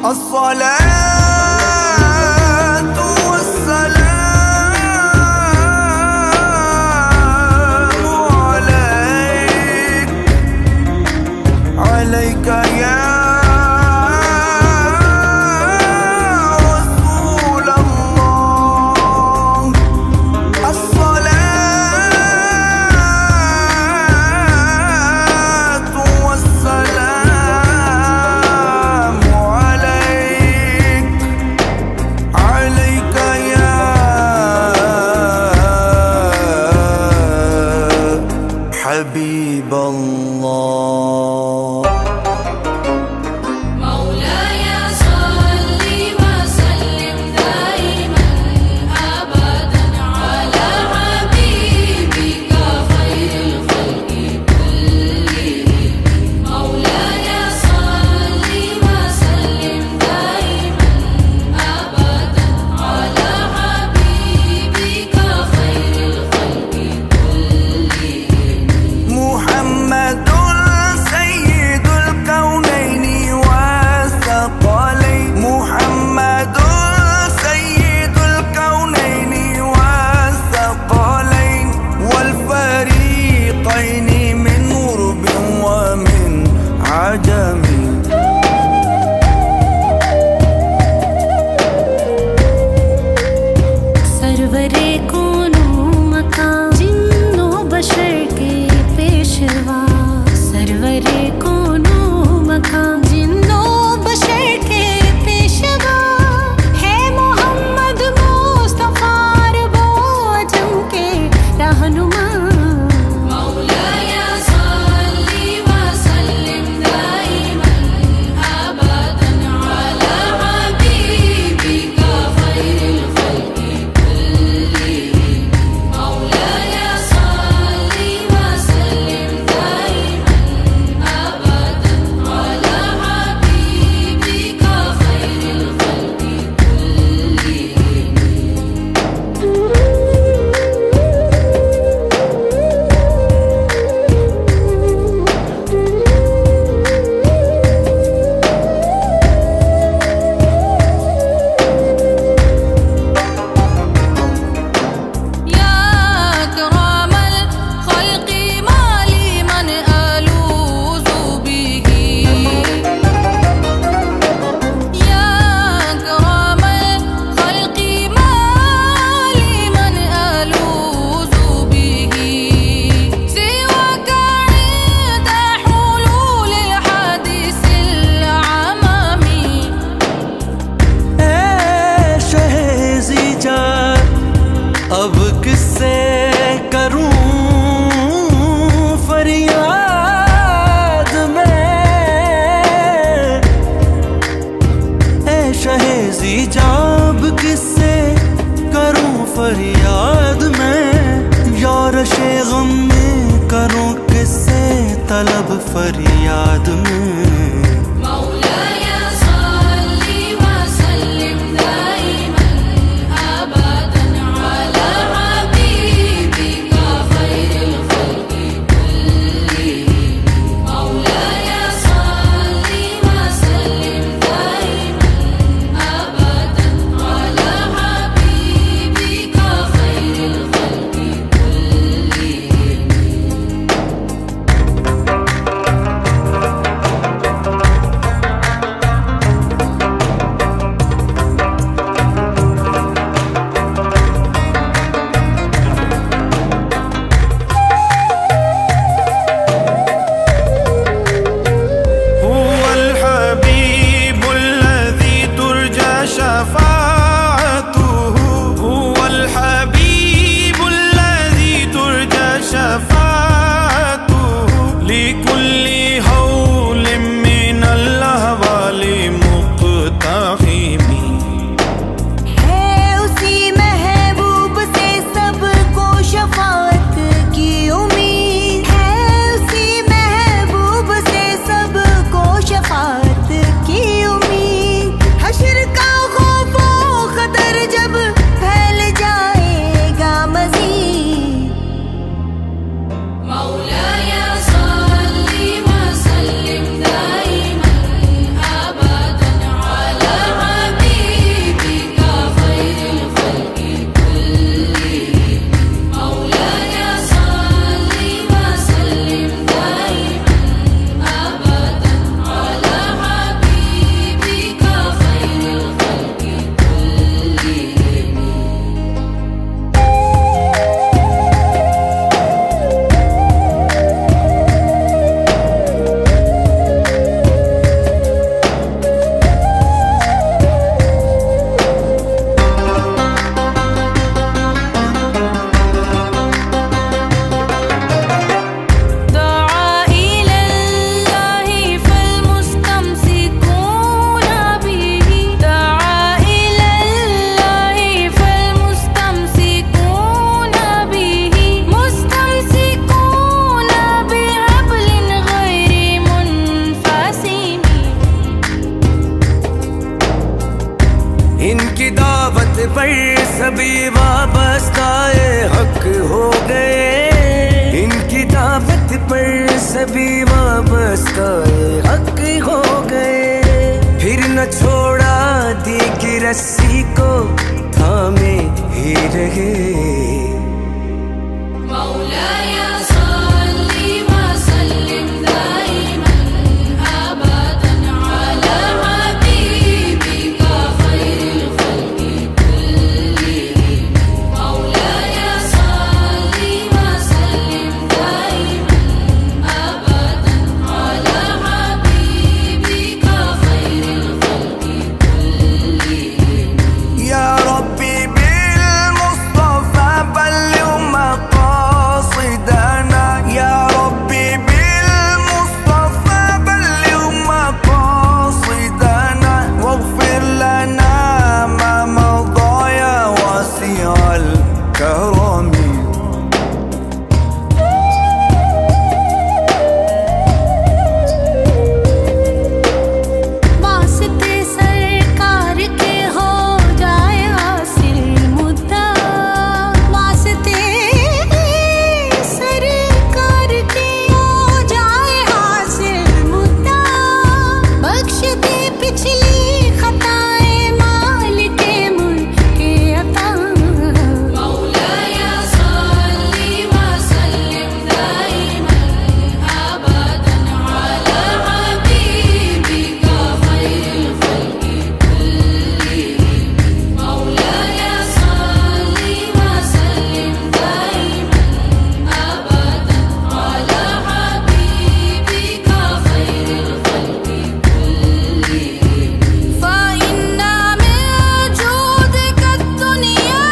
الصلاة والسلام عليك، عليك يا رسول الله. الصلاة والسلام عليك، عليك يا حبيب الله. مولاي صل وسلم دائما أبدا على حبيبك خير الخلق كلهم. مولاي صل وسلم دائما أبدا على حبيبك خير الخلق كلهم. محمد سيد الكونين والثقلين، محمد سيد الكونين والثقلين والفريقين من غرب ومن عجم. सरवरे कोनो मकान जिन्नो बशर के पेशवा, सरवरे कोनो मकान जिन्नो बशर के पेशवा है मोहम्मद मुस्तफा वो अजम के रहनुमा। मौलाय सल्ली वसल्लिम दाइमन अबदन अला हबीबिका खैरिल खल्qi कुल्लिहिम। मौलाय सल्ली वसल्लिम दाइमन अबदन अला हबीबिका खैरिल खल्qi يا أكرم الخلق ما لي من ألوذ به. يا أكرم الخلق ما لي من ألوذ به سواك عند حلول الحادث العمامي. शहेज़ी जान अब किससे करूं फरियाद मैं, ऐ शहेज़ी जान अब किससे करूं फरियाद मैं। यारशे गम में करूं किससे तलब फरियाद में। مولاي صل وسلم دائما أبدا على حبيبك خير الخلق كلهم. مولاي صل وسلم دائما أبدا على حبيبك خير الخلق كلهم. पर सभी वाबस्ताए हक हो गए। इनकी दावत पर सभी वाबस्ताए हक हो गए। फिर न छोड़ा दी की रस्सी को थामे ही रहे। मौलाया सल्ली व सल्लिम दाइमन अबदन अला हबीबिका खैरिल खल्क़ि कुल्लिहिम। मौलाया सल्ली व सल्लिम दाइमन अबदन अला हबीबिका खैरिल खल्क़ि कुल्लिहिम। या रब्बी बिल मुस्तफा बल्लिग मक़ासिदना। या रब्बी बिल मुस्तफा बल्लिग मक़ासिदना वग़फ़िर लना मा मज़ा या वासिअल करमी। वास्ते सरकार के हो जाए हासिल मुद्दा। वास्ते सरकार के हो जाए हासिल मुद्दा। बख्श दे पिछली खताएं मालिक मुल्क के अता। मौलाया सल्ली व सल्लिम दाइमन अबदन अला हबीबिका खैरिल खल्क़ि कुल्लिहिम। मौलाया सल्ली व सल्लिम दाइमन अबदन अला हबीबिका खैरिल खल्क़ि कुल्लिहिम। फ़इन्ना मिन जूदिका दुनिया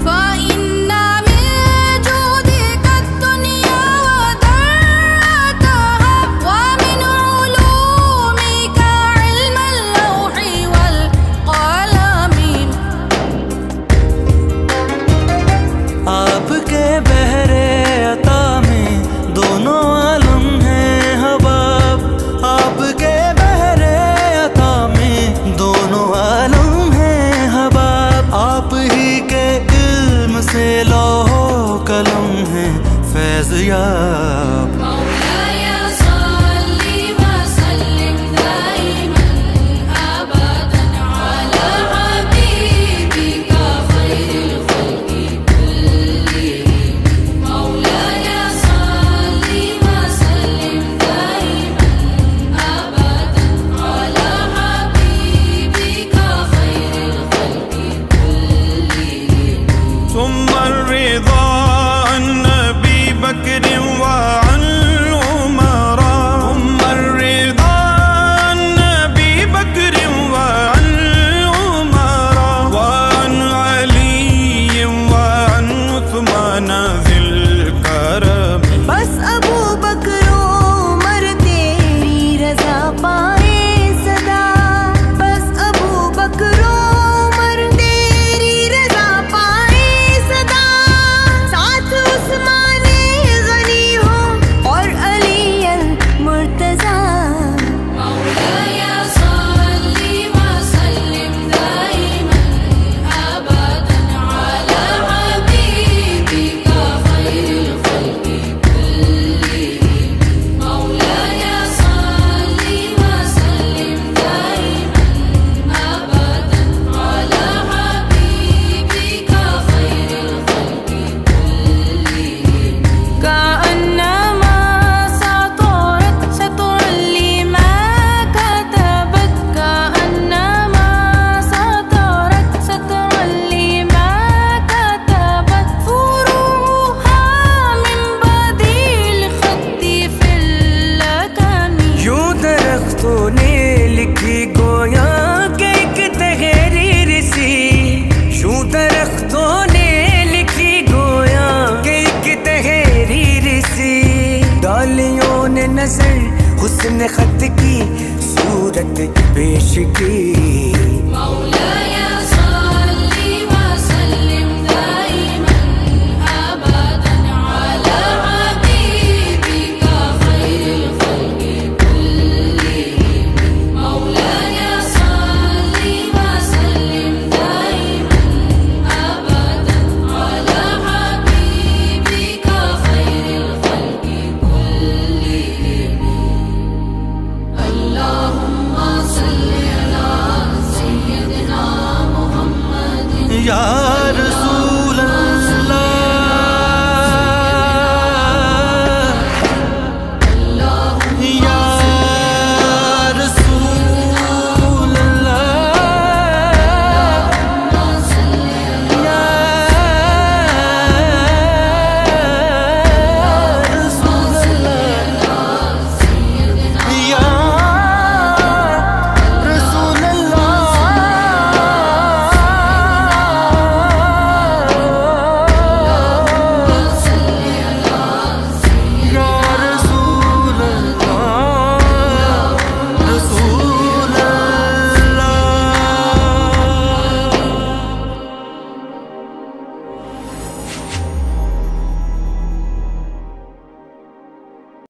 فإن من جودك الدنيا وذرتها ومن علومك علم اللوح والقلم। आपके बहरे अता में दोनों आलम हैं हबाब। आपके बहरे अता में दोनों आलम हैं हबाब। आप ही के इल्म से लौहो कलम है फैज़ याब। मौलाया सल्ली व सल्लिम दाइमन अबदन अला हबीबिका खैरिल खल्क़ि कुल्लिहिम। मौलाया सल्ली व सल्लिम दाइमन अबदन अला हबीबिका खैरिल खल्क़ि कुल्लिहिम। ثم الرضا عن أبي بكر وعن الأمراء। ثم الرضا عن أبي بكر وعن الأمراء وعن علي وعن عثمان ذي الكرم। बस अबू बकर उमर तेरी रजा पाए सदा। बस अबू बकर उमर तेरी रजा पाए सदा। साथ उस्मान गनी हो और अली अल मुर्तजा। मौलाया सल्ली व सल्लिम दाइमन अबदन अला हबीबिका खैरिल खल्क़ि कुल्लिहिम। मौलाया सल्ली व सल्लिम दाइमन अबदन अला हबीबिका खैरिल खल्क़ि कुल्लिहिम। कअन्नमा सतरत सतरन लिमा कतबत। कअन्नमा सतरत सतरन लिमा कतबत। फुरूहा मिन बदील खत्ती फिल लकमी। यूं दरख्तों ने लिखी गोया के एक तहरीर सी। यूं दरख्तों ने लिखी गोया के एक तहरीर सी। डालियों ने नजर हुस्न खत की सूरत पेश की।